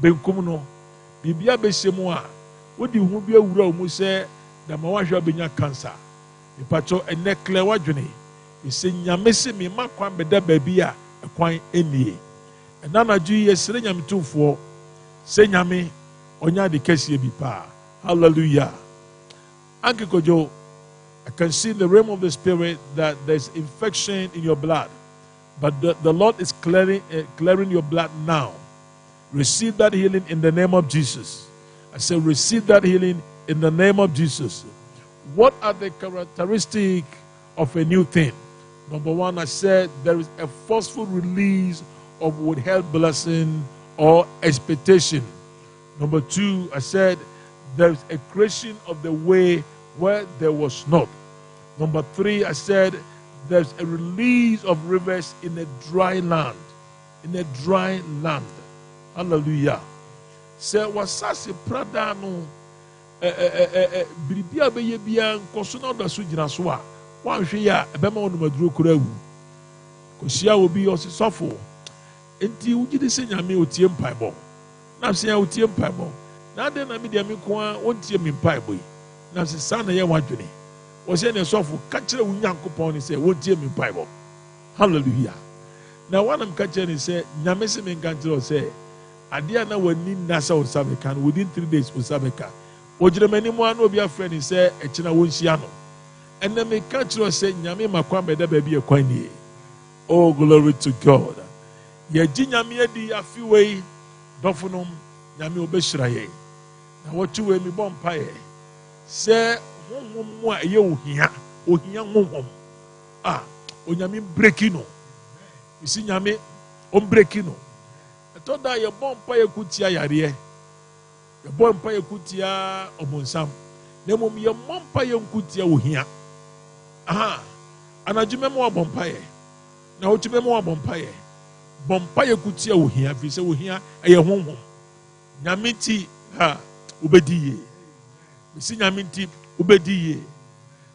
benkum no bibia be hyemu a wodi hu bi awura o mu se da ma wahwe benya cancer ipacho ene kle wadwene ise nyame se me makwan beda baabi a ekwan enie enana ju yesere nyame tumfo se nyame onya de kese bi pa. Hallelujah. Ankekojo, I can see in the realm of the spirit that there's infection in your blood, but the Lord is clearing your blood now. Receive that healing in the name of Jesus. I say receive that healing in the name of Jesus. What are the characteristics of a new thing? Number one, I said there is a forceful release of withheld blessing or expectation. Number two, I said there is a creation of the way where there was not. Number three, I said there's a release of rivers in a dry land. In a dry land. Hallelujah. Say wasasi prada no biribia beye bia nkoso na odaso gina so a wanhwe ya ebema wonu maduro kura wu kosia obi osisofo enti wugide se nyame otie mpaebo na se ya otie mpaebo na ade na me de me ko a ontie me mpaebo yi na se sa na ye wadwene wo se ne sofo ka kire wu nyankopon ni se wontie me mpaebo. Hallelujah. Na wanam ka kire ni se nyame se me nka kire se adia na wani nasa osabeka within 3 days osabeka ojiremani mu anu obi afre ni se ekina wonhia no enne me ka kire se nyame makwa beda ba bi ekwan ni. Oh, glory to God. Ye gi nyame adi afiwei dofunum nyame obehira ye na wotu we mi bompa ye se honhom mu a ye ohia honhom onyame breaki no isi nyame on breaki no toda ye bompa ye kutia yare ye bompa ye kutia obonsam na mom ye bompa ye kutia ohia anajume mo bompa ye na wotume mo bompa ye bompa ye kutia ohia fi se ohia ye honhom nyame ti ubediye isi nyame ti ubediye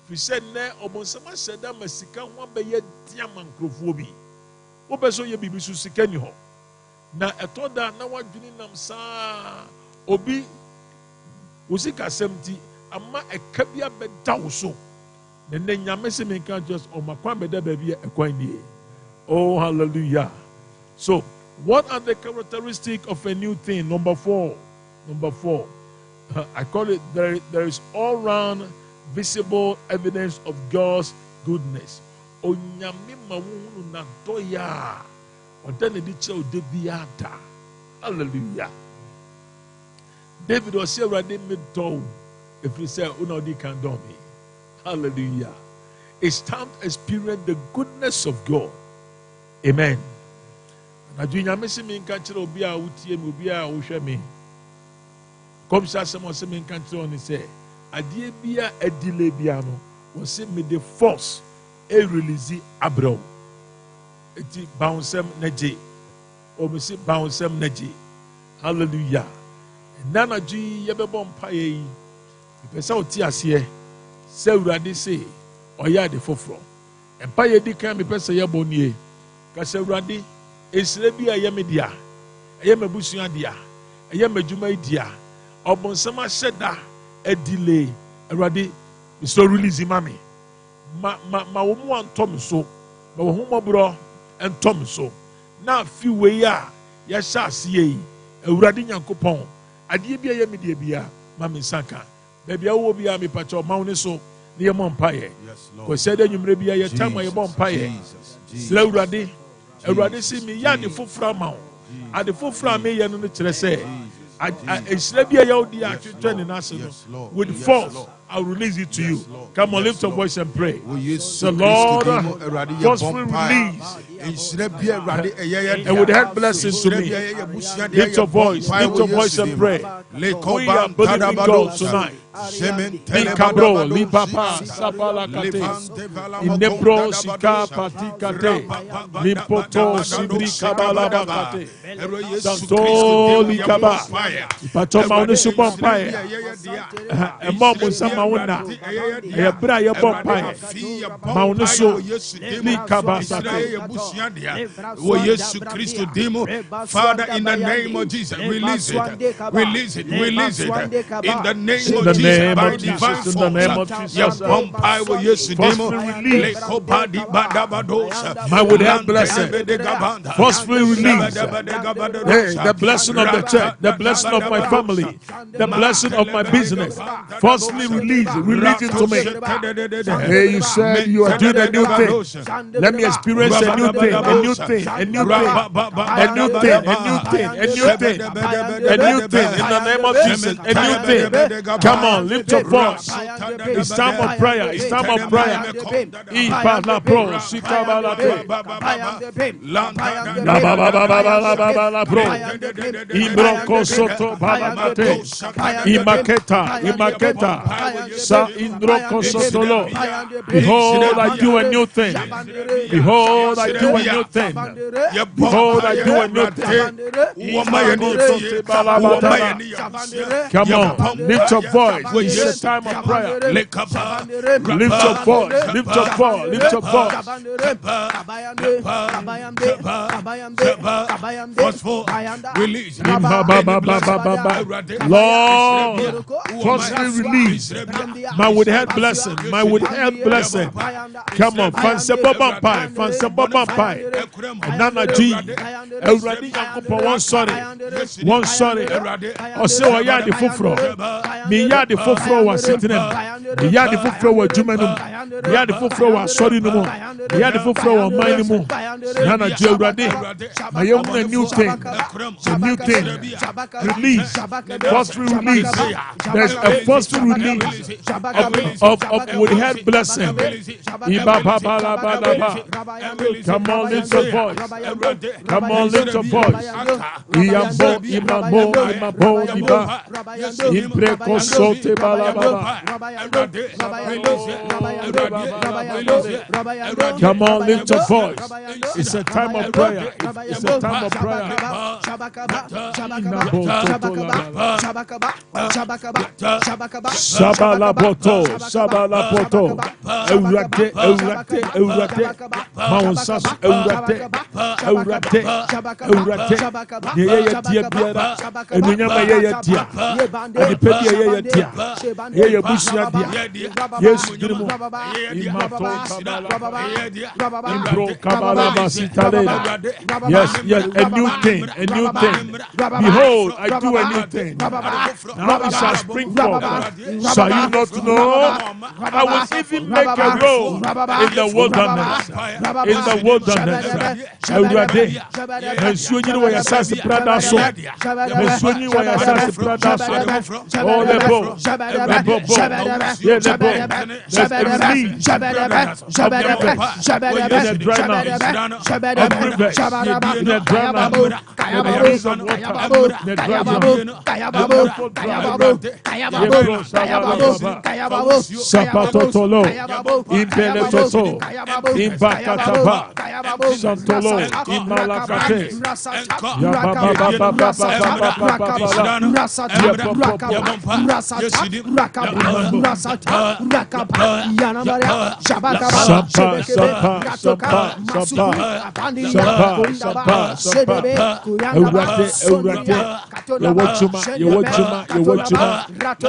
fi se ne obonsam aseda masika ho abaye diama nkrofo bi wo beso ye bibi su sika ni ho na etoda na wadwini nam saa obi usika semti ama ekabia beda wo so ne nyame se me kan just o makwan beda ba bi ekwan ni. Oh, hallelujah. So what are the characteristics of a new thing? Number four, I call it there is all-round visible evidence of God's goodness. Onyame mawunu na doya. Odane di che odebiada. Hallelujah. David was say ready mid do if he say una di can do me. Hallelujah. It's time to experience the goodness of God. Amen. Na dunya mesi me nka kire obi a wutie me obi a wo hwe me. Kom sha asem se me nka kire oni se ade bia adile bia no wo se me the force e release abro. Eti bouncem naje. O me se bouncem naje. Hallelujah. Nana ju ye be bom paye yi. Pesa oti ase se urade se oya de foforo. Empa ye di kan me pesa ye bonie. Ka se urade esire bi a ye media. Eye mabusua dia. Eye madwuma dia. Obonsam ahyeda adile urade so release mami. Ma wo mu antom so. Ma wo humobro entom so. Na fi we a ya sha ase yi. Urade nyankopon ade bi a ye media bia mami sanka. Baby a wo bia me pacho ma woni so ne ye mompaye. Yes Lord. Ko se da nwumre bia ye tama ye mompaye. Sla urade Urade si me ya de fofra ma wo. Ade fofra me ye no no kire se esra bia ya odi a twetwe na so no with force I'll release it to you. Come on, lift your voice and pray. The Lord forcefully release and would have blessings to me. Lift your voice and pray. We are believing God tonight Mikabro, Lipapa, Sapalakate, Inepro, Sika, Patikate, Limpoto, Sibri, Kabalabakate, Santo, Likaba, Patoma, Unisubompai, a Momo Samauna, a Braya Bompai, Maunusu, Likabasate, Father, in the name of Jesus, release it, release it, release it, in the name of Jesus. Name By of divine Jesus, in the name of force, Jesus, my would have blessing, forcefully release. Hey, the blessing of the church, the blessing of my family, the blessing of my business, forcefully release it to me. Hey, you said you are doing a new thing. Let me experience a new thing, a new thing, a new thing, a new thing, a new thing, a new thing, a new thing, in the name of Jesus, a new thing. Come on, lift your voice. It's time of prayer. It's time of prayer. Behold, I do a new thing. Behold, I do a new thing. Behold, I do a new thing. Come on, lift your voice. It's the time of prayer. Lift your voice. Lift your voice. Lift your voice. Release. Lord, forcefully release my withheld blessing. My withheld blessing. Come on, fancy Bobampai. Fancy Bobampai. Nana G. Already one sorry. One sorry. Or say, oh, yeah, the fufro. Me, yeah, the fufro was sitting in. Me, yeah, the fufro was Jumanum. Me, yeah, the fufro was sorry no more. Me, yeah, the fufro was mine no more. Nana G. Already. My young a new thing. A new thing. Release. Forceful release. There's a forceful release of withheld blessing. Come on, lift your voice. Come on, lift your voice. Come on, lift your voice. It's a time of prayer. It's a time of prayer. Sabalaboto, Sabalaboto, Eurate, Eurate, Eurate, Mounsas, Eurate, Eurate, Eurate, Yea Biara, and Yaya Tia, and the Pedia Tia, Yaya Busia, yes, Grimu, Impro Kabala Sitalena. Yes, yes, a new thing, a new thing. Behold, I do a new thing. Now it shall spring forth. Shall you not know? I will even make a road in the wilderness. In the wilderness. Everyday. And soon you know where Sassi Prada so. And soon you where Sassi Prada so. Oh, the bow. The bow. Yeah, the bow. There's a release of the dry mouth. Every verse. In the dry mouth. The release of water. The dry mouth. Sapatotolo, Impeletoto, Impakataba, Santolo, Imalakate,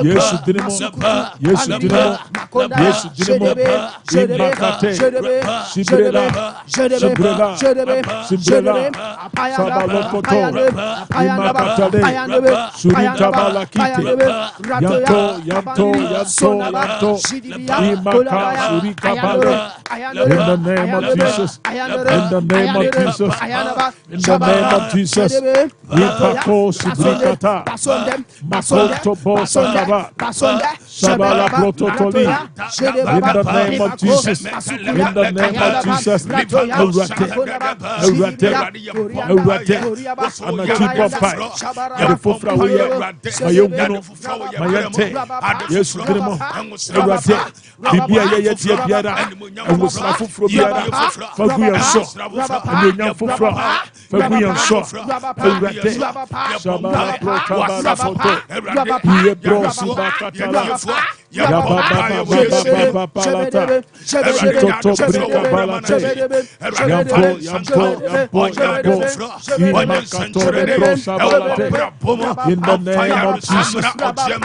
Yes, Dinamo, yes, Dinamo, yes, Dinamo, Imakate, Sibrela, Sibrela, Sibrela, Sabalopoto, Imakatale, Suritabalakite, Yanto, Yanto, Yanto, Yanto, Imaka, Surikabale, in the name of Jesus, in the name of Jesus, in the name of Jesus, Impako, Sibrikata, Makoto, Bosakaba, Shabala Prototoli. In the name of Jesus. In the name of Jesus. And a cheap of pie. The Fufra, Mayente, yes, Grimo, Erate, Bibia Yetiara, and was Fufro Biara, Faguia Shaw, and Young Fufra, Faguia Shaw, Erate, Shabala Protabala Foto, Yebrosi Bakatala, Yababa Palata, Toto Brika Balate, Yampo, in the name of Jesus,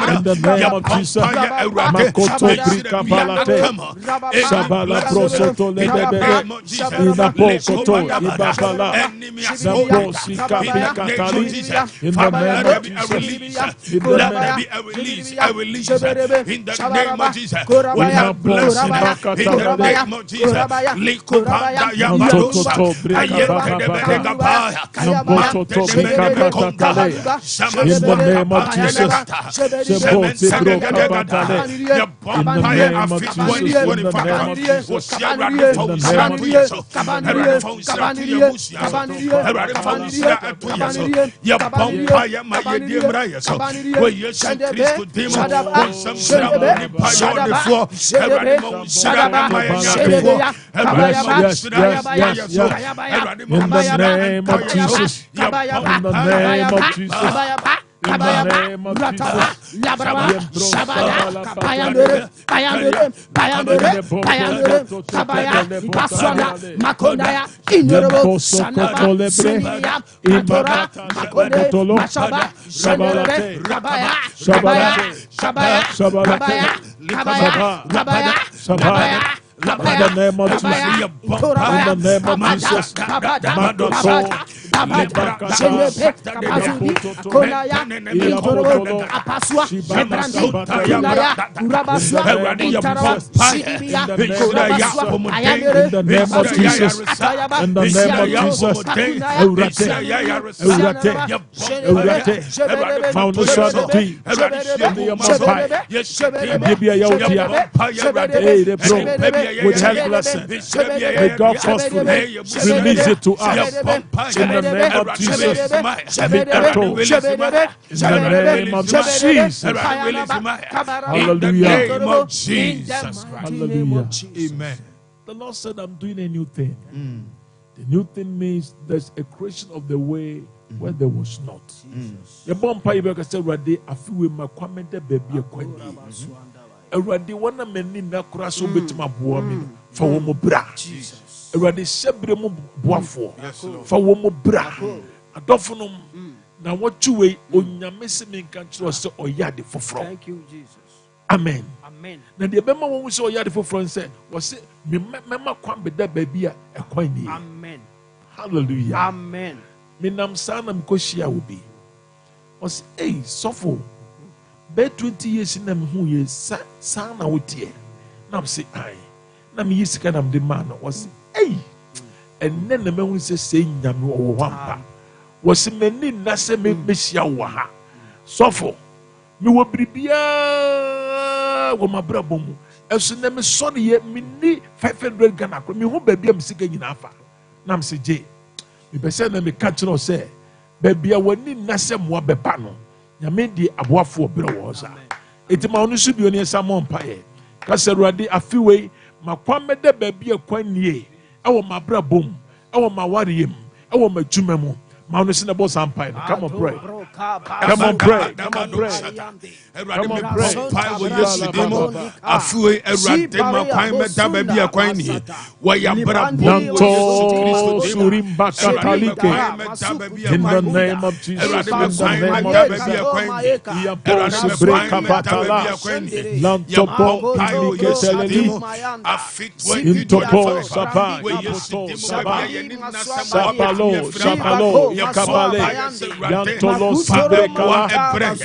in the name of Jesus, Makoto Brika Balate, Shabala Prosoto Lebede, Inapokoto, Ibabala, Naposi Kapikatali, in the name of Jesus, in the name of Jesus, we have blessing in the name of Jesus. Likopanda Yabadosa, in the name of Jesus, In the name of Jesus, may God forcefully release it to us in the name of Jesus. In the name of Jesus. Hallelujah. In the name of Jesus. Hallelujah. Amen. The Lord said, I'm doing a new thing. The new thing means there's a creation of the way where there was not. The bompa you say ready a few makwamede baby kwani. Already one of many na kuraso betima boami for womo bra. Already sebre mo boafo for womo bra. Adofonom na watu we onyame se menka kiro se oyade foforo. Thank you, Jesus. Amen. Amen. Na de bema won se oyade foforo se wo se mema kwan beda baby a ekwan ni. Amen. Hallelujah. Amen. Minam sana mkoshia obi. Was sofo. Be 20 years in them who ye sana wotie. Nam say I. Nam yisika nam de man was and then the man who says saying nyame o wampa. Was many na se me behia wo ha. Sofo. Me wo bribia wo mabrabo mu. Eso na me so ye me ni 500 Ghana ko me hu ba bia me sika nyina afa. Nam say je. Me pese na me catch no say baby a wani na se mo beba no. Nyame di aboafo obere wo sa. Eti ma onu su bi oni samon pae. Ka se ruade afiwe makwamede baby akwanie. Ewo mabra bom. Ewo mawariem. Ewo madwumam. Ma onu se na bo sampae. Come on pray. Come on pray. Come on pray. Come on pray. Pae wo yesterday mo afiwe erade makwan meda baby akwani. Wa ya bra bom Nanto surimba katalike. In the name of Jesus. In the name of Jesus. Yaposi breka batala. Lantopo inike teleli. Intopo saba. Yapoto saba. Sapalo. Sapalo. kabale yantolo sibrekala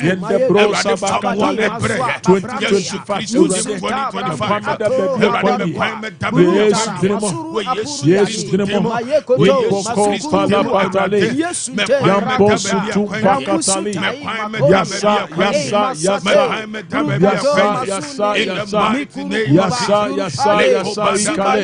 yende brosa bakatale 2025 Muhammad baby kwani Yesu dinemo yepoko pala patale yambosu tumpakatali yasa ikale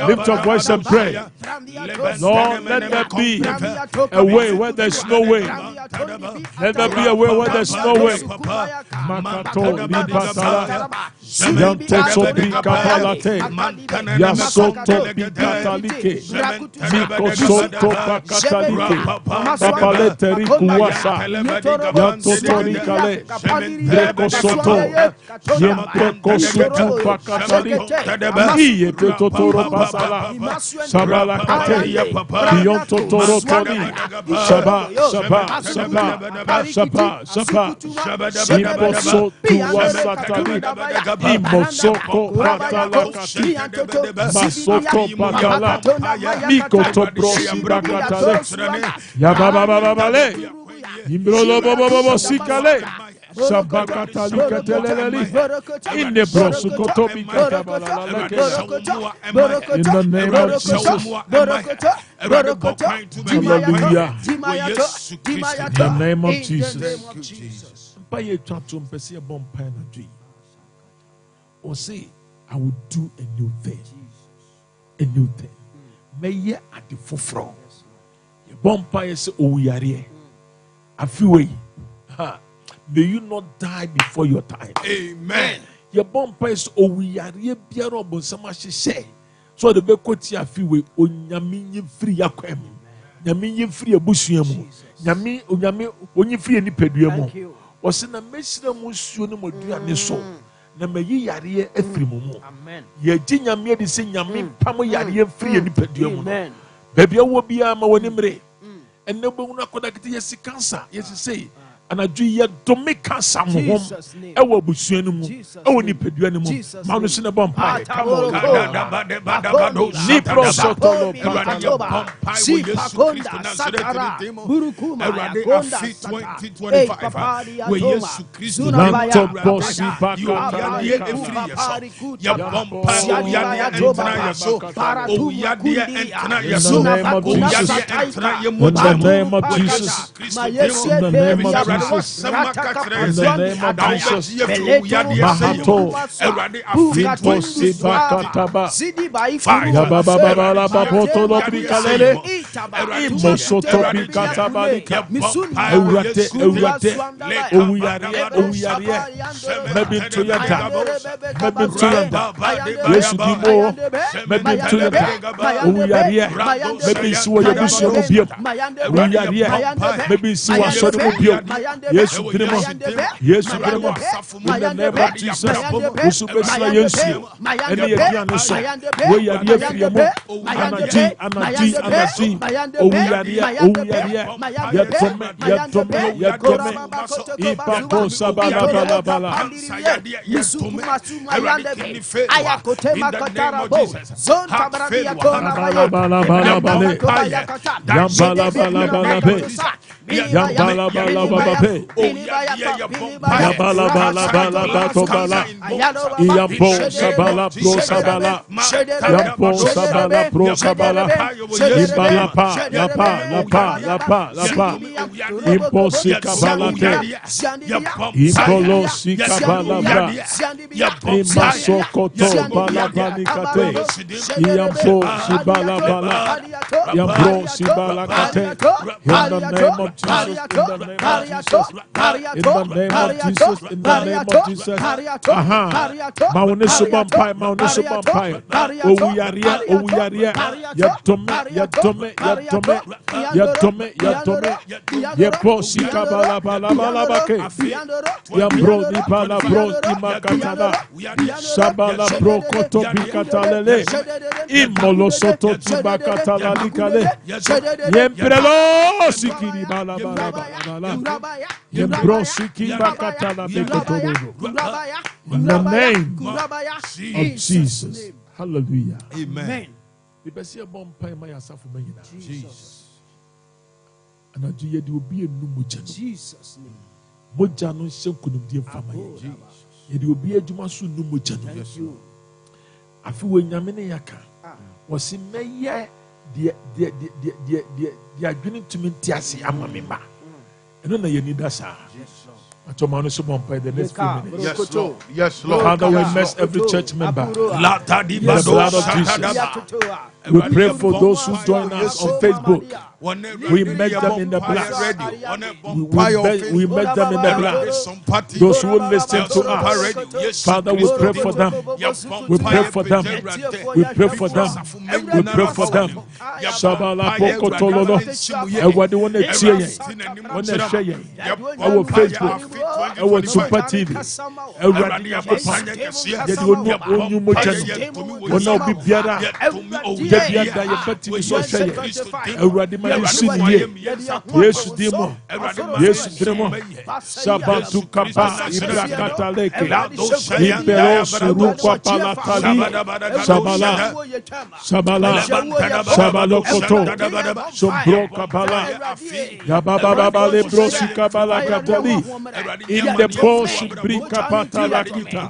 Lift your voice and pray. Lord, let there be a way where there's no way. Let there be a way where there's no way. Makato Libatala Yantoso Bikapalate Yasoto Bikatalike Mikosoto Pakatalike Papalete Rikuwasa Yantotorikale Rekosoto Yentekosutu Pakatalike Iye Totoro Pasala Sabala Kate Yontotoro Toni Saba Imoso Tuwasatali Imosoko Patalakati Masoko Patala Mikoto Brosi Bakatale Yababababale Imbrolo Bobo Sikale Sabakatalika teleleli in the brosukotobi katabalala. In the name of Jesus. Hallelujah. In the name of Jesus. Or say, I will do a new thing. A new thing. May ye at the forefront. Your bumpire say, oh, we are here. A few way. May you not die before your time. Amen. Your bumper is we are here. Biarro sama say. So the bekoti afiwe onyami free yakwem. Nyami free abusuamu. Nyami onyi free ni peduamu. Ose na mesira mu suo ni moduane so. Na mayi yare afiri mu mu. Amen. Ye gi nyame de se nyame pam yare free ni peduamu. Amen. Baby awo bia ma wonimre. Enne bo na kodakiti yesi cancer. Yesi say anadwo ye dome cancer mo hom ewo busuanu mu ewo ni peduanu mu ma no se ne bompa come on ni prosotolo patalo si pakonda satara burukuma yakonda 2025 we Yesu Kristo lanto bosi bakata ya bompa ya entna ya so o ya de entna ya so in the name of Jesus in the name of Jesus. In the name of Jesus, Mahato, Vito Sibakataba, Yabababala Baboto Bikalele, Imosoto Bikatabalika, Eurate, Ouyaria, maybe to Yanda, yes, Dimo, maybe to Yanda, Ouyaria, maybe Suya Busio, Ouyaria, maybe Suya Sotobio. Yes, Grimo. Yes, Grimo. In the name of Jesus, Usubesla Yesu. Any Yanuso. We are here for you. Anaji. Ouyaria. Yatome. Ipako Sabala. Yambala Pe. Yabala bala bala bato bala. Iyampo sabala pro sabala. Yampo sabala pro sabala. Ibala pa la pa la pa la pa la pa. Impo sikabala te. Impolo sikabala bra. Imaso koto bala banikate. Iyampo sibala bala. Yambro sibala kate. In the name of Jesus, in the name of Jesus, in the name of Jesus, in the name of Jesus. Aha. Maunesu bampai, maunesu bampai. Owuyaria, owuyaria. Yatome, yatome, yatome, yatome, yatome. Yepo sikabala bala bala bake. Yambro ni bala bro imakatala. Sabala bro koto bikatalele. Imolo soto tibakatala likale. Yemprelo sikiri bala bala bala. Yembro sikiri bakatala bekotoro. In the name of Jesus. Hallelujah. Amen. Jesus. And I do you be a new Jesus' name. Mojano Shankunum Fama. It will be a Jumasu Numujano. I feel when Yamene Yaka was in May, they are beginning to mean Tiasi Amamima. And then you need us. The next few minutes. Yes, Lord. Yes, Lord. Father, we bless every church member. In the blood of Jesus. We pray for those who join us on Facebook. We make them in the blood. We make them in the blood. Those who listen to us, Father, we pray for them. We pray for them. We pray for them. We pray for them. Shabala poko tololo. Everybody want to cheer you. Want to share you. Our Facebook. Our Sompa TV. Everybody have a pan. Yet you know only motion. When I be biara. Get biara you better be so share. Everybody man is sitting here. Yes, demo. Yes, demo. Sabatu kapa ibrakata leke. Impero surukwa palatali. Shabala. Shabala. Shabalo koto. Sombro kabala. Yababa baba lebro sikabala katali. In the posh brika patala kita.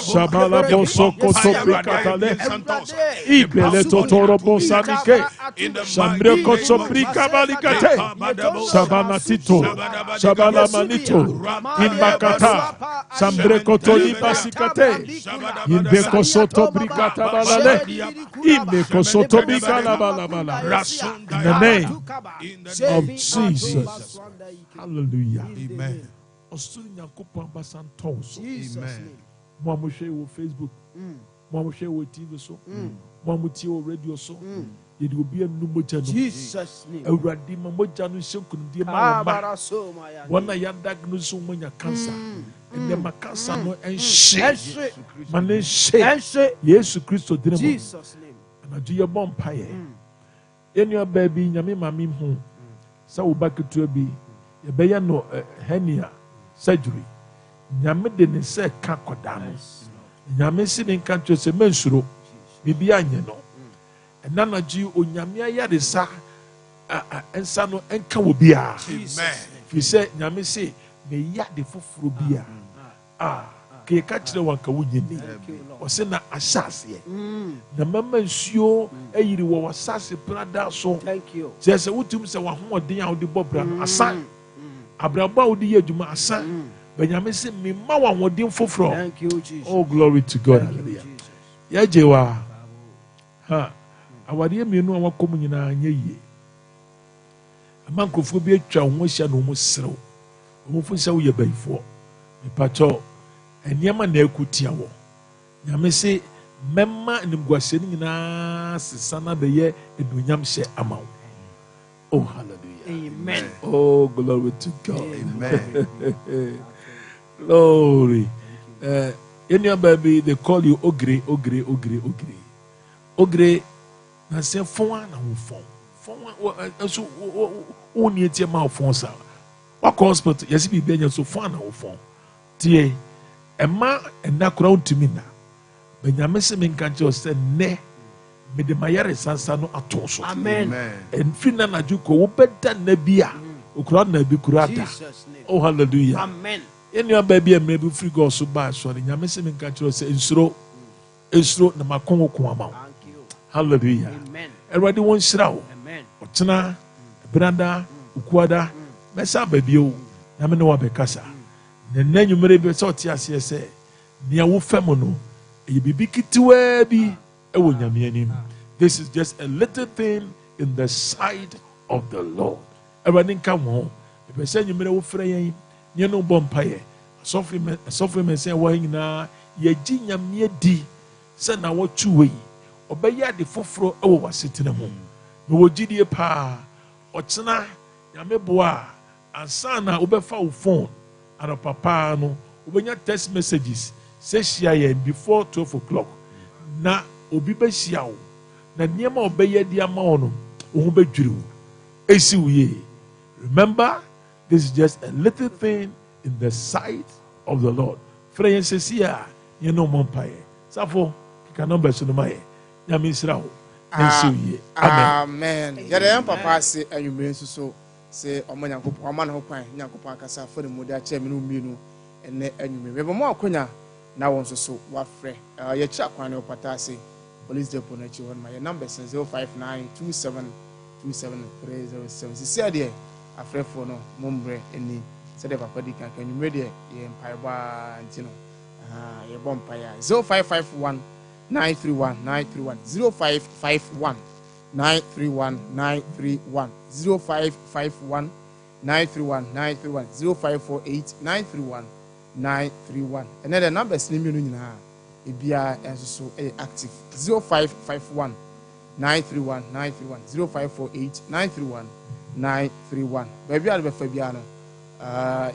Shabala boso koto brika tale. Ibele totoro bosanike. Shambre koto brika balikate. Shabana tito. Shabala manito. In makata. Shambre koto libasikate. In beko soto brika tabalale. In beko soto brika labalabala. In the name of Jesus. Hallelujah. Amen. Amen. Amen. Facebook. TV so. Radio so. It will be a number Jesus' name. Already, Mamojano Shunkum, dear one I had diagnosed so many cancer. And then my cancer no and shit. Man, shit. Yes, Christo did Jesus' name. And I do your bomb pie. In your baby, Yami Mamim home. So back to a bee. A bayano hernia surgery. Yami didn't say Kakodano. Yami sitting country se mensuro. Bibiano. And none of you on Yamia Yadisa and Sano and Kawubia. If you say Yami say, may yadi for Bia. Can catch the one Kawuyin or send a assassin. The moment you a you were assassin Prada so. Thank you. There's a Utum say 1 more day out the Bobra, a son. Abrabao the Yajuma, a son. But Yami say, me Mawa would for from. Thank you, Jesus. Oh, glory to God. Hallelujah. Yajewa. Ha. Our dear me no one coming in a ye. A man could be a child, one shall almost slow. Who for so ye bay for. Me patrol. And Yama ne kutiawo. Yame say, Memma and them was sitting in us, son of the year, and do yam say amount. Oh, hallelujah. Amen. Oh, glory to God. Amen. Glory. In your baby, they call you Ogre. Ogre, I say, phone and phone. So, only at your mouth phone, sir. What hospital? Yes, be better so far now phone. Tie, a man and that crowd to me now. When you're missing in country, said, ne, me the Mayare Sansano Atoso. Amen. And Fina Najuko, better Nebia. ukura na bi kurada. Jesus' name. Oh hallelujah. Amen. Any baby and maybe free God so bad sorry. Nyame se men catch us insuro na makongo kwama. Thank you. Hallelujah. Amen. Everybody won shrawo. Amen. Otena branda ukuada mesa baby o. Nyame no wabekasa. Na nanyumere be so tie ase se nia wo fam no e bibi kitiwa bi e wo nyame anim. This is just a little thing in the sight of the Lord. Everybody come home. Be say nyumere wo frɛ yɛn nye no bɔ mpaeɛ asɔfo me sɛ wɔ nyinaa yɛgye nyame di sɛ na wɔtwe wei ɔbɛyɛ ade foforɔ wɔ w'asetena mu na wɔgyidie paa ɔkyena nyame boa ansa na wobɛfa wo phone anɔpa paa no wobɛnya text messages sɛ hyia yɛn before 12 o'clock na obi bɛhyia wo na nneɛma a ɔbɛyɛ de ama wo no wo ho bɛdwiri wo ɛsi wo yie. Remember, this is just a little thing in the sight of the Lord. Freya Sesia, you know Mompaye. Safo, can number Sunamaye. Yamin Srao. Amen. Amen. Yada papa say, and you may so say, Oman Hopai, Yakopa Casa for the Muda Chairman Minu, and you may have more Kuna now also so what free. Your chap one of Patasi, police deponent you on my number 059 27 307. See, dear. Afre for no mumbre any said the papa can you ready ye empire ntino ye bompire 0551 931 931 0551 931 931 0551 931 931 0548 931 931 and then the number slim you nyina ebia enso so active 0551 931 931 0548 931 931. Baby, I'll be Fabiano.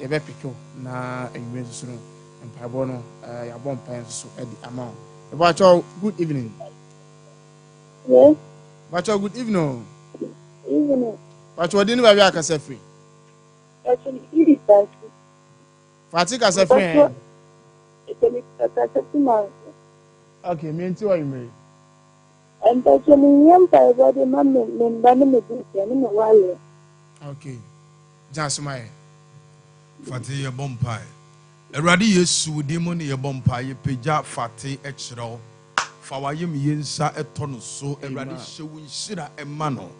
You be pickle na enwume so no mpabo no ya bom pan so e di amount. About all good evening. Yes. About all good evening. Evening. But what didn't baby akasa free? Actually, it is that. Fatika akasa free. Actually, akasa free. Okay, me nti what you mean? And actually, yam pa body man member me do me wale. Okay. Jasmine. Fati ye bompai. Eradi Yesu demo ne ye bompai ye peja fati echro. Fawayem yensa etono so eradi hyewu nhira emano.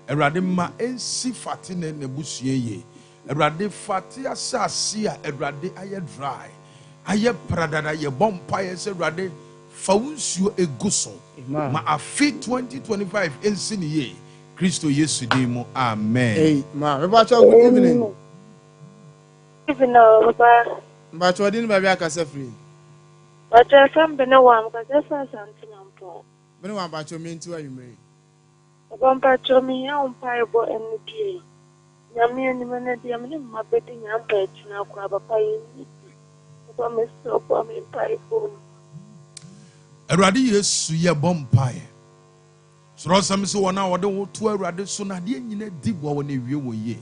Eradi ma ensi fati ne nebusue ye. Eradi fati asase a eradi aye dry. Aye pradada ye bompai se eradi fawunsuo eguso. Ma afi 2025 ensi ne ye. Kristo Yesu demo. Amen. Hey, ma, about your good evening. Even Papa. But what didn't baby akasa free? But I can't be no one because that's something I'm for. But no about your mean to what you mean. Papa told me how piable and the key. Yammy and the man, the yammy, my betting and pet now grab a pie. Papa, Mr. Pommy pie for Eradi Yesu ye bompai. So some so one hour the 2 erade so na de nyina di bo wo na wie wo ye.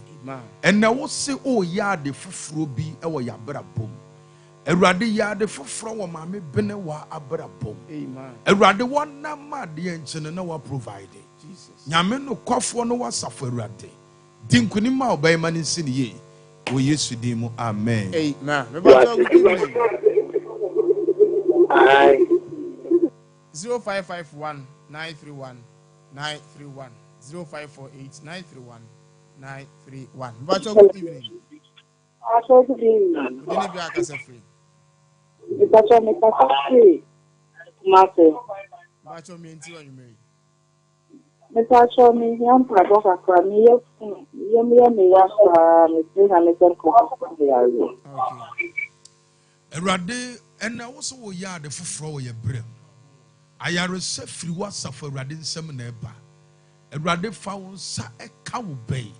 And na wo se o ya de foforo bi e wo ya brabom. Erade ya de foforo wo ma me bene wa abrabom. Amen. Erade won na ma de enchene na wa provide. Jesus. Nyame no kwafo no wasafo erade. Dinkuni ma obay ma nsi ne ye. Wo Yesu din mu amen. Amen. About your good evening. 0551 931 931 0548 931 931. But your good evening. also good evening. Good evening, akasa free. Because I'm a free. Master. But your mean to what you mean. Mr. Show me young Praboka from me, me Okay. Erade and na wo so wo ya de foforo wo ye brem. Ayare se firi wasafo erade nsem na eba. Erade fa wo nsa eka wo bai.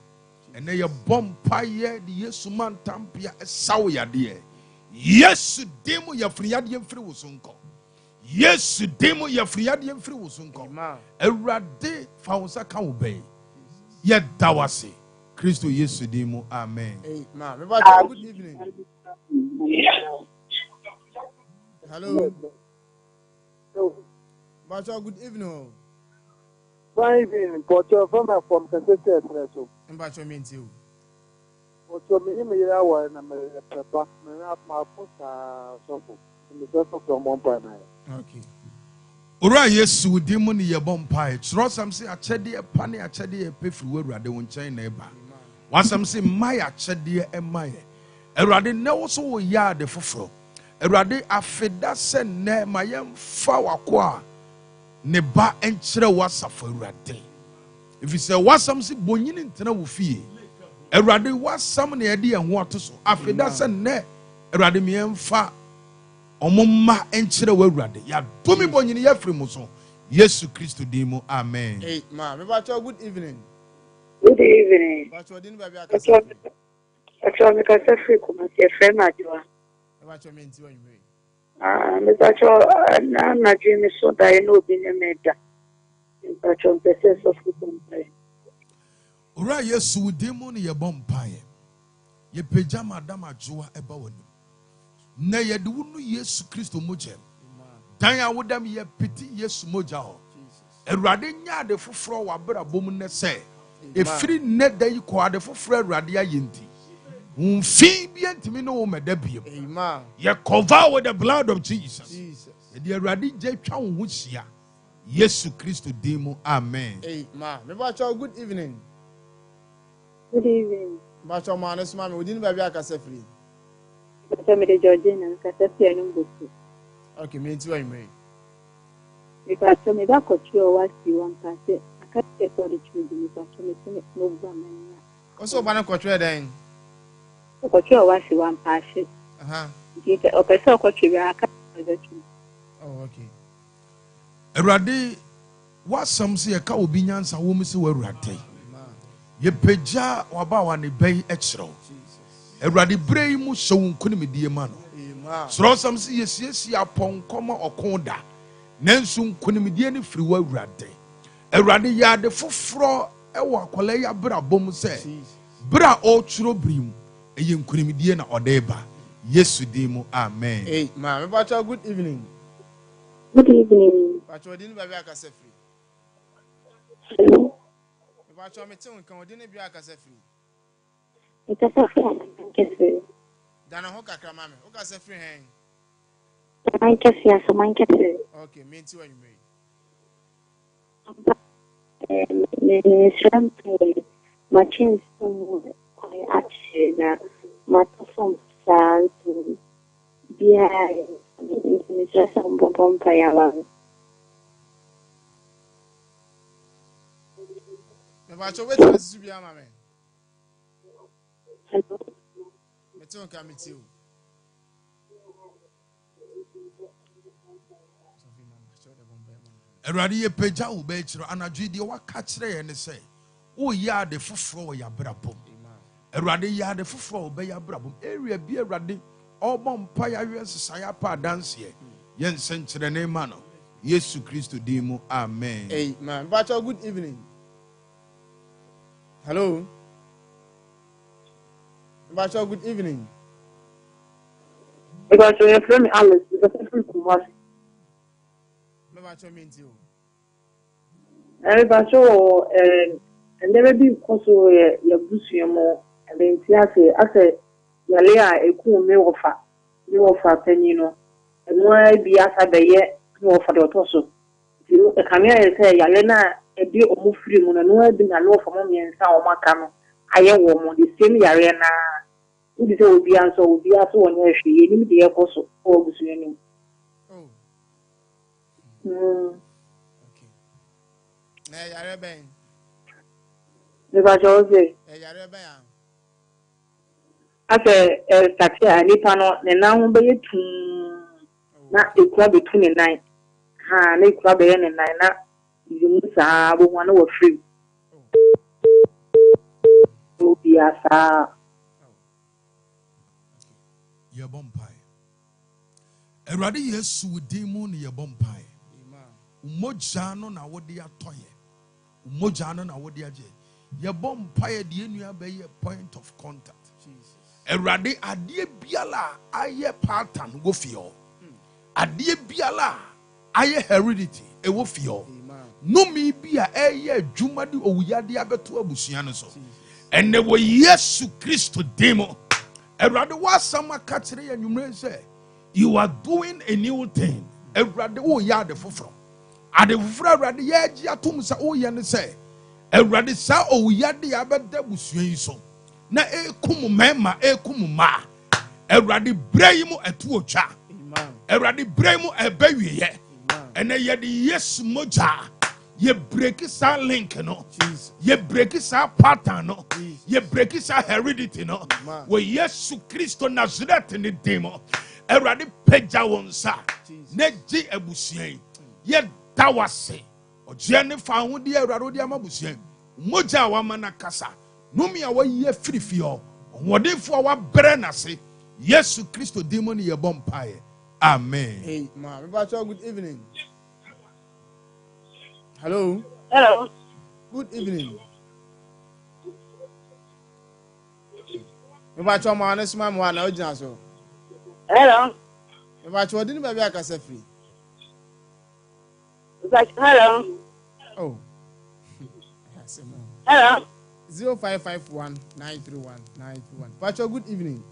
Ene ye bompa ye de Yesu man tampia esawo yade. Yesu demo ya firi yade mfiri wo sonko. Yesu demo ya firi yade mfiri wo sonko. Erade fa wo nsa ka wo bai. Ye dawase. Kristo Yesu demo amen. Amen. About good evening. Hello. But good evening. Fine evening, but your from Kansas Espresso. About your mean too. Ocho minimum year one, I'm a papa, my post, so in the best of your mom. Okay. Ora Yesu dimu ni yebom pai. Tro sam se achede pane achede pefri wurade won chen na eba. Wasam se mai achede emaye. Awurade ne wo so wo ya de foforo. Awurade afeda se ne mayem fa wako a ne ba enkyere wasafo awurade. If you say wasam se bonyini ntena wo fie. Awurade wasam ne yede ye ho ato so. Afeda se ne awurade me emfa omumma enkyere wawurade ya domi bonyini ya firi mu so Yesu Kristo dimu amen. Hey ma me ba good evening. Good evening. Ba cho din ba bi akasa. Actually, because I feel como se friend Adwa. Ba cho me nti wa nwere. Me actually na dream so that no be na meda. Actually, person so food pay. Ora Yesu dimu ni ye bompaye. Ye peja madam adwoa eba woni. Na ye de wonu Yesu Kristo mojem. Dan ya wodam ye piti Yesu moja ho. Awurade nya de foforo wa bra bom ne se. Efiri ne da yi ko ade foforo awurade ayenti. Unfi bi antimi no wo meda biem. Amen. Ye cover with the blood of Jesus. Jesus. The awurade je twa wo ho hia. Yesu Kristo dimu amen. Amen. Me ba good evening. Good evening. Ba cho ma no sma me odin ba bi akasa free. So me de Georgina kasa fi no boku. Okay, me nti wa nwere. Because so me da ko trio wa si wan pase. Aka te so de trio me so me no gba mania. Oso ba na kotwe den. Ko trio wa si wan pase. Aha. Dite o pese ko trio aka de trio. Oh, okay. Awurade wasam se ye ka obi nyansa wo mu se wawurade. Ye peja waba wa ne bai ekiro. Awurade brei mu so nkunimdie ma no. Amen. Soro sam se yesiesi aponkoma okonda. Nanso nkunimdie ne firi wawurade. Awurade ya de foforo ewo akwala ya bra bom se. Bra o churo brim eye nkunimdie na odeba. Yesu dimu amen. Amen. Me ba good evening. Good evening. Ba cho din ba bi akasa free. Hello. Me ba cho me tin kan odin bi akasa free. Ita sa fi Dana ho kakra ma me. O kasa free hen. Mankese. Okay, me nti wa nwere. Me shrampe machines na matofom sa to bia me shasa mbom pa ya wa. Me ba cho wetin asu bia ma me. Hello. Me tin kan me ti o. Awurade ye peja wo ba ekiro anadwo de waka kire ye ne se wo ya de foforo wo ya brabom. Awurade ya de foforo wo ba ya brabom. Area bi awurade obom pa ya hwe sesaya pa dance ye. Ye nsenkire ne ma no. Yesu Kristo dimu amen. Amen. Ba cho good evening. Hello. Ba cho good evening. Because we are from Alice, because I'm from Kumasi. Me ba cho me nti o. Everybody show and never be also your busumo and then I say a cool meal of penino and why be as I be yet no for the tosso. You come here and say Yalena a deal of move free when I know I've been a law for mommy and Sao Macano. I am woman the same arena. It will be answer will be also on your she need the apostle or busuino. Oh. Na yare ben. Never Jose. Yare ben. After Satia and Nipano, and now be to not the club between the night. Ha, they club in and nine. You are one over free. Oh, yes, Ye bompai. Awurade Yesu dimu ni ye bompai. Umojano na wodi atoye. Umojano na wodi aje. Ye bompai de enua be ye point of contact. Jesus. Awurade ade biala aye pattern go fio. Ade biala aye heredity e wo fio. No mi bia eye adwuma de owuyade abeto abusua no so. ɛnɛ wɔ Yesu Kristo demo. Awurade wasama ka kyerɛ yɛn nwummerɛ sɛ you are doing a new thing. Awurade woyɛ ade foforɔ. Ade foforɔ Awurade yɛagye atom sɛ woyɛ ne sɛ Awurade saa owuyade a abɛda busua yi so na ekum mmarima ekum mmaa. Awurade brɛ yi mu ɛto otwa. Awurade brɛ mu ɛbɛ wieyɛ. Ɛnɛ yɛde Yesu mogya ye break sa link no, ye break sa pattern no, ye break sa heredity no. We Yesu Kristo Nazareth ni demo. Awurade pagya wɔn nsa na gye abusua ye dawase ɔgye ne fa ho de Awurade de ama abusua mogya wa mana kasa nomi a wɔyɛ firifi hɔ ɔwɔdenfo a wabrɛ nase Yesu Kristo demo ni ye bɔ mpaeɛ. Amen. Hey, ma, good evening. Hello. Hello. Good evening. Mebacho ma na suma mo na ogina so. Hello. Mebacho odi ni ba bia kasa free. Hello. Oh. Hello. 0551 931 931. Bacho, good evening.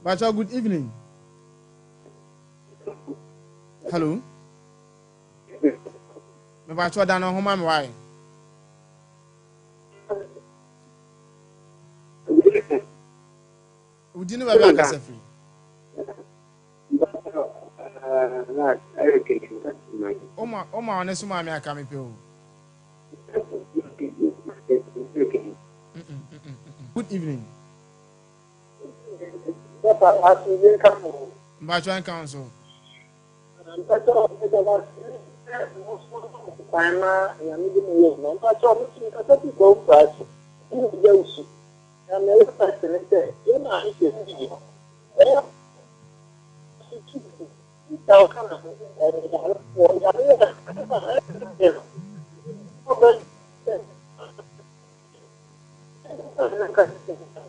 Bacho, good evening. Hello. Me bacho dano homa me why? Udini ba bia kasa free. Oma onesu ma me aka me pe o. Good evening. Bacho en council.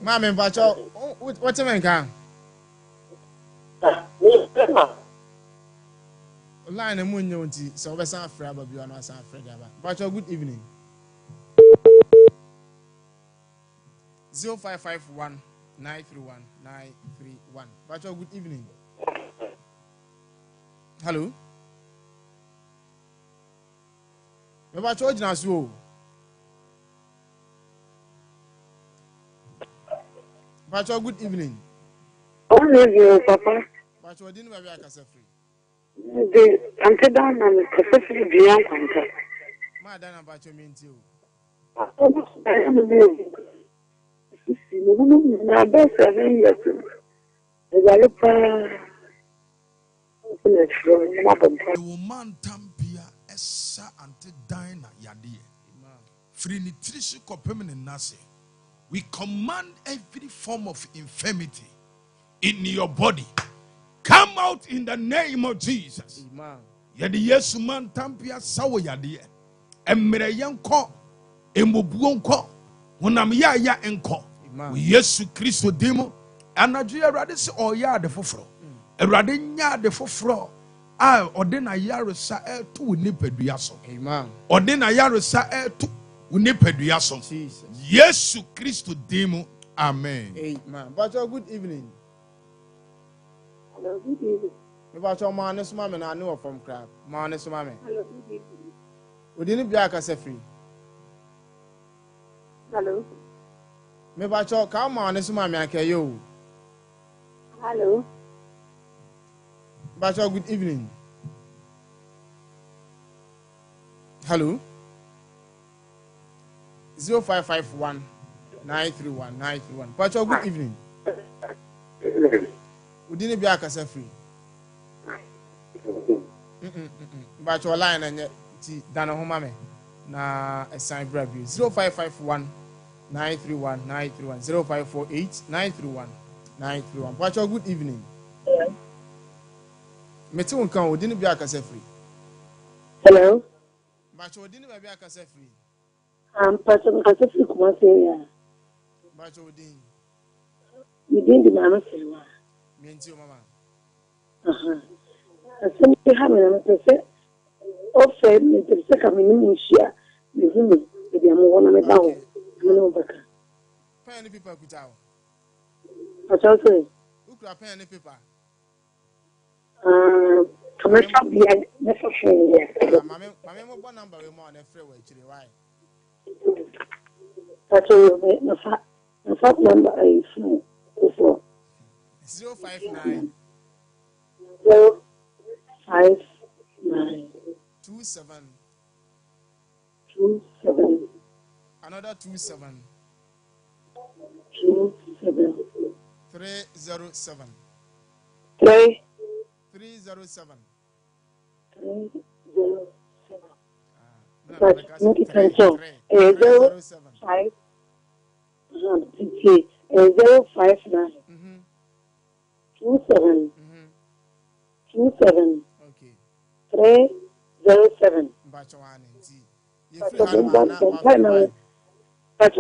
Mama, Bacho, what's a man can? Line and moon, you so we're not afraid of you, and I'm afraid of Bacho, good evening. 0551 931 931. Bacho, good evening. Hello. Bacho, Jinasu. Bacho, good evening. Good evening, Papa. Bacho, didn't we have a free? I'm down on the specifically beyond contact. Madam, Bacho means you. I am a baby. My best 7 years. I look for the woman Tampia Essa ante Dina Yadi. Frinitrishu permanent nasi. We command every form of infirmity in your body. Come out in the name of Jesus. Yadi Yesu man Tampia Sawa Yadi. Emre yanko. Emubuonko. Unam ya enko. Yesu Kristo demo. Anajia radis or ya de fofro. Erade nya de foforo a ode na yaresa eto unipaduaso. Amen. Ode na yaresa eto unipaduaso. Jesus. Yesu Kristo demo. Amen. Amen. Bacho, good evening. Hello, good evening. Me bacho ma ne suma me na ne from crab. Ma ne suma me. Hello, good evening. Udini bia ka se free. Hello. Me bacho ka ma ne suma me aka yo. Hello. Bacho, good evening. Hello. 0551 931 931. Bacho, good evening. Udini bia ka se free. Bacho line anye ti dana homa me na assign brabi 0551 931 931 0548 931 931. Bacho, good evening. Meti wonkan odini bia ka se free. Hello. Bacho odini bia ka se free. Person ka se free kuma se ya. Bacho odini. You didn't mama se wa. Mienti o mama. Asem ti ha me na me se offer me the second minimum share. The women, the one on the down. No back. Pen and paper put out. What's also? Who could pen and paper? Commercial beer, necessary. My mobile number is more than freeway. Why? That's all. The fact number is 059 059 27 27 another 27 27 307 3 307. 307. But make it 0 5 059 27 27 okay. 307. But any bomb permanent and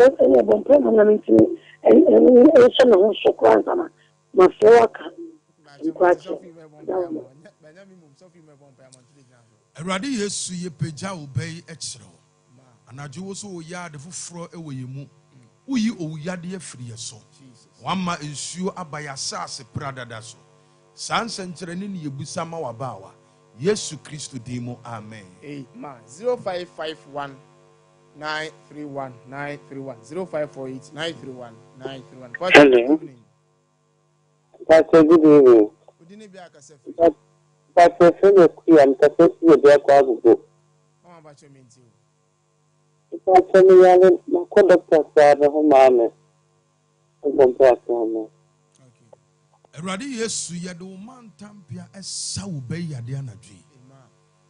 some shock my flock. Awurade Yesu ye pagya wo bɛyi ɛkyerɛ wo. Anadwo wo so wo yade foforɔ ɛwɔ yɛ mu. Uyi owuyade afiri yɛ so. Wama nsuo aba yɛ asase pradada so. Saa nsɛnkyerɛnne ne yɛbusa ma wabaawa. Yesu Kristo din mu amen. Amen. 0551 931 931 0548 931 931. Hello. Pastor, good evening. Pastor, I'm Pastor, Awurade Yesu yɛde wo mantampia ɛsa wo bɛyi yade anadwe.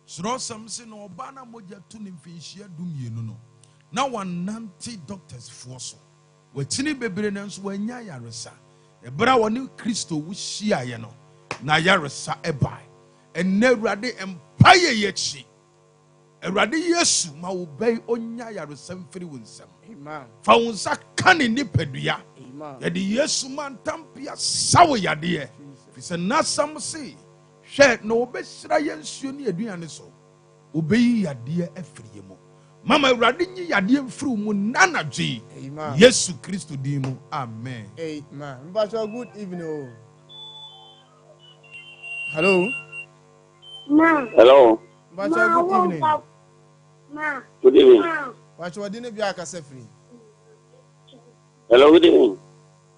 Sorosam se na ɔba na mogya to ne mfinhyia dumienu no. Na wanante doctors foɔ so. Watini bebre ne nso wanya yaresa. Ebra woni Kristo wo hyiaye no. Na yaresa ɛbae. Ɛnna Awurade empaye yɛkyi. Awurade Yesu ma wo bɛyi onya yaresa mfiri wo nsam. Amen. Fa wo nsa ka ne nipadua. Yɛde Yesu mantampia sawo yadeɛ. Fise nasam se hwɛ na obɛhyira yɛn nsuo ne aduane so. Obɛyi yadeɛ afiri yɛ mu. Mama Awurade nyi yadeɛ mfiri mu nanadwe. Yesu Kristo din mu. Amen. Amen. Mbasho, good evening. Hello. Hello. Mbasho, good evening. Good evening. Mbasho, didn't be a free. Hello, good evening.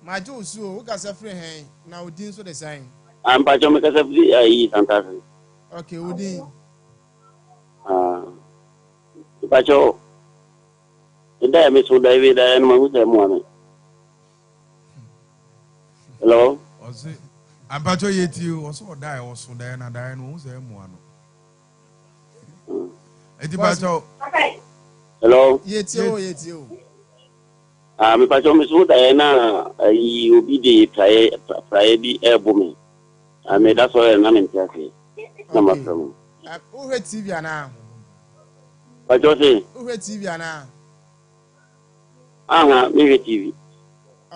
My Joe, so who can say free? Hey, now Udin so the sign. I'm Pacho Mekasafri, fantastic. Okay, Udin. Pacho, the damage would David and Mamuta. Hello. I'm Pacho yet you also die also there and I die and who's there one. Hello. Yet you. I'm Pacho Misu Diana, you be the Friday air booming. I made that's all I'm in Turkey. Number from who had TV now? Pacho say, who had TV now? Maybe TV.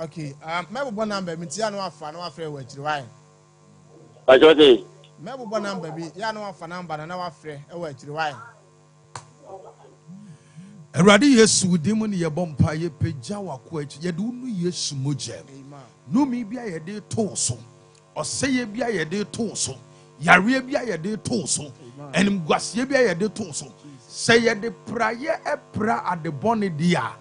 Okay, maybe one number, Mitiano fan, no afraid with you. Why? Pacho say, maybe one number, Yano fan number, and no afraid with you. Why? Awurade Yesu demon ye bompa ye pagya wako akyi ye de unu Yesu mogya. No mi bia ye de to so. Oseye bia ye de to so. Yare bia ye de to so. Enim guase bia ye de to so. Say ye de praye pra ade bone dia.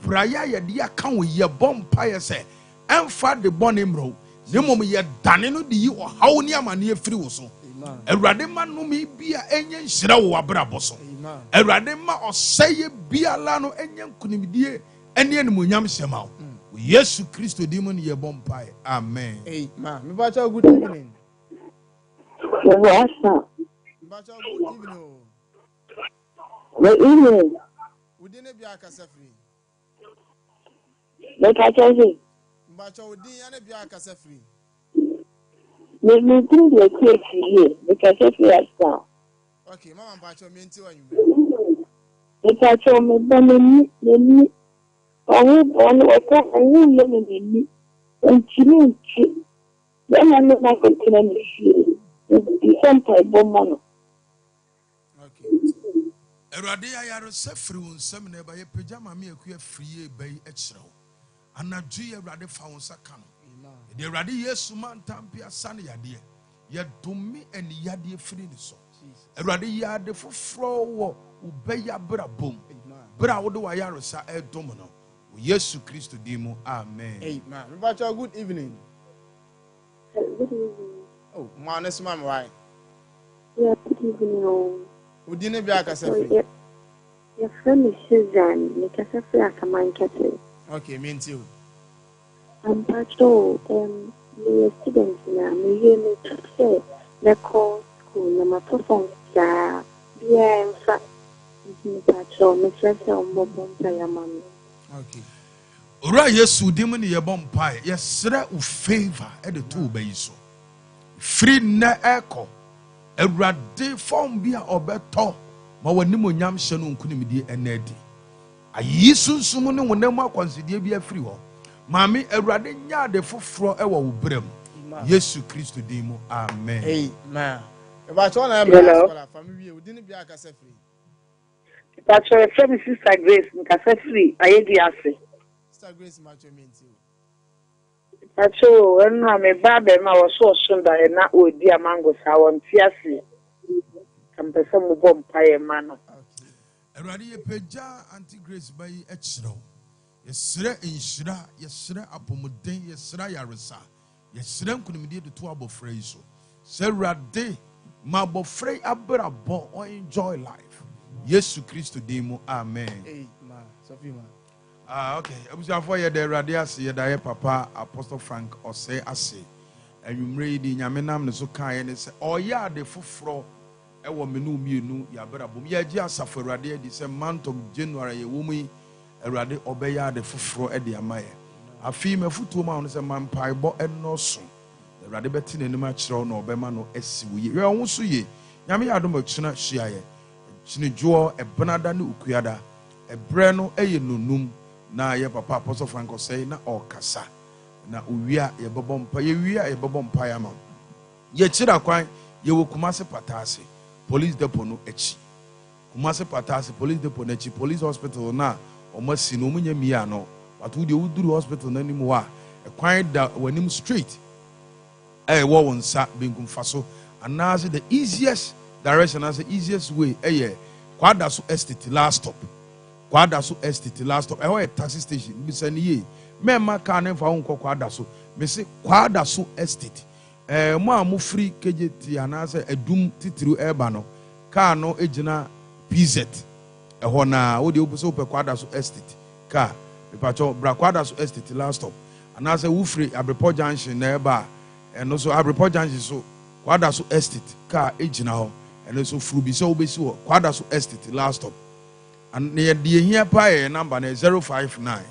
Praye ye de aka wo ye bompa ye se emfa de bone mro. Nemom ye dane no de yi ohaw ne amane afiri wo so. Awurade ma no mi bia enye nhyira wo abrabɔ so. Awurade ma ɔsɛye bia la no enye nkunimdie ene animonyam hyɛma wo. Yesu Kristo di mu ne ye bompa. Amen. Amen. Me bacha good evening. Bacha good evening. Good evening. Udine bia kasafri. Bacha udin ya ne bia kasafri. Me think the case here because if you are okay, mama bacha me nti wa you. Because me bani ọ̀hún bọ̀ọ̀lù ọ̀kọ́ ọ̀hún lẹ́nu nìyí ntìmí ntì bẹ́ẹ̀ náà ní náà kọ̀tìnà ní fìyè ìsọ̀mpà ẹ̀bọ̀ mọ́ nù. Erade ayaresa firi wo nsam na eba ye pagya mame akua firi ebai ekyerɛw. Anadwo ye erade fa wo nsa ka no. De erade Yesu man tampia sane yade. Ye domi eni yade firi ni so. Erade yade foforo wo ubeya bra bom. Bra wo de wa yaresa edom no. Yesu Kristo dimu. Amen. Amen. Rebecca, good evening. Good evening. Oh, man, this man, why? Yeah, good evening. We didn't be a cassette. Your friend is Susan. You can say as a man cattle. Okay, me too. I'm patrol. Me a student now. Me hear me say the call school. No matter from yeah, in fact, me patrol. Me just say on mobile pay money. Okay. Ora Yesu dimu ni yebɔ mpae yɛsrɛ wo favor ɛde to ba yi so free na ɛkɔ Awurade form bi a ɔbɛtɔ ma w'anim onyam hyɛ no nkunimdie ɛna adi ayi sunsum ne wo nam akɔnsidie bi afiri hɔ maame Awurade nya ade foforɔ ɛwɔ wo brɛm Yesu Kristo din mu amen. Amen. Rebecca, na me family we didn't be a cassette free. That's why friend Sister Grace. Me can free. I hear the answer. Sister Grace, match me too. Pacho, when I'm baby, I was so soon that I not with dear mangoes. I want fiercely. Come to some bomb pie man. Awurade ye pagya Auntie Grace by ekyerɛw yɛsrɛ nhyira yɛsrɛ apɔmuden yɛsrɛ yaresa yɛsrɛ nkunimdie de to abɔfra yi so sɛ Awurade ma abɔfra abrabɔ or enjoy life Yesu Kristo din mu amen. Amen. Sophie man. Okay. Abusuafo ye de Awurade ase ye da ye papa Apostle Frank ɔsɛ ase anwumre yi di nyame nam ne so kan ne sɛ ɔyɛ ade foforɔ ɛwɔ menu mienu ya brabom ye agye asafo Awurade adi sɛ month of January ye wo mu yi Awurade ɔbɛyɛ ade foforɔ ɛde ama ye afi mafutuo ma no sɛ mampaebɔ ɛnɔso Awurade bɛte n'anim akyerɛw na ɔbɛma no asi wo ye hwɛ wo so ye nyame yɛ adom akyena hyia ye kyinedwoɔ ɛbenada ne ukuada ɛbrɛ no ɛyɛ nonum na ye papa Apostle Frank ɔsɛ na ɔkasa na owia ye bɛbɔ mpa ye wia ye bɛbɔ mpa ya ma ye kyira kwan ye wo Kumase Patase police depot no echi Kumase Patase police depot no echi police hospital na ɔmasi no munya mia no wato de uduru hospital na nim wa kwan da wanim straight wo wonsa benkum faso anase the easiest direction as the easiest way kwada so estate last stop kwada so estate last stop a taxi station bi sani ye mema car na fa won kwada so me se kwada so estate mo a mo free kejeti anase adum titiru eba no car no ejina PZ ho na wo de obuso pe kwada so estate car me pacho bra kwada so estate last stop anase wo free Abrepo junction na eba eno so Abrepo junction so kwada so estate car ejina ho eno so furu bi so obesi ho kwada so estate last stop and near the here pa number 059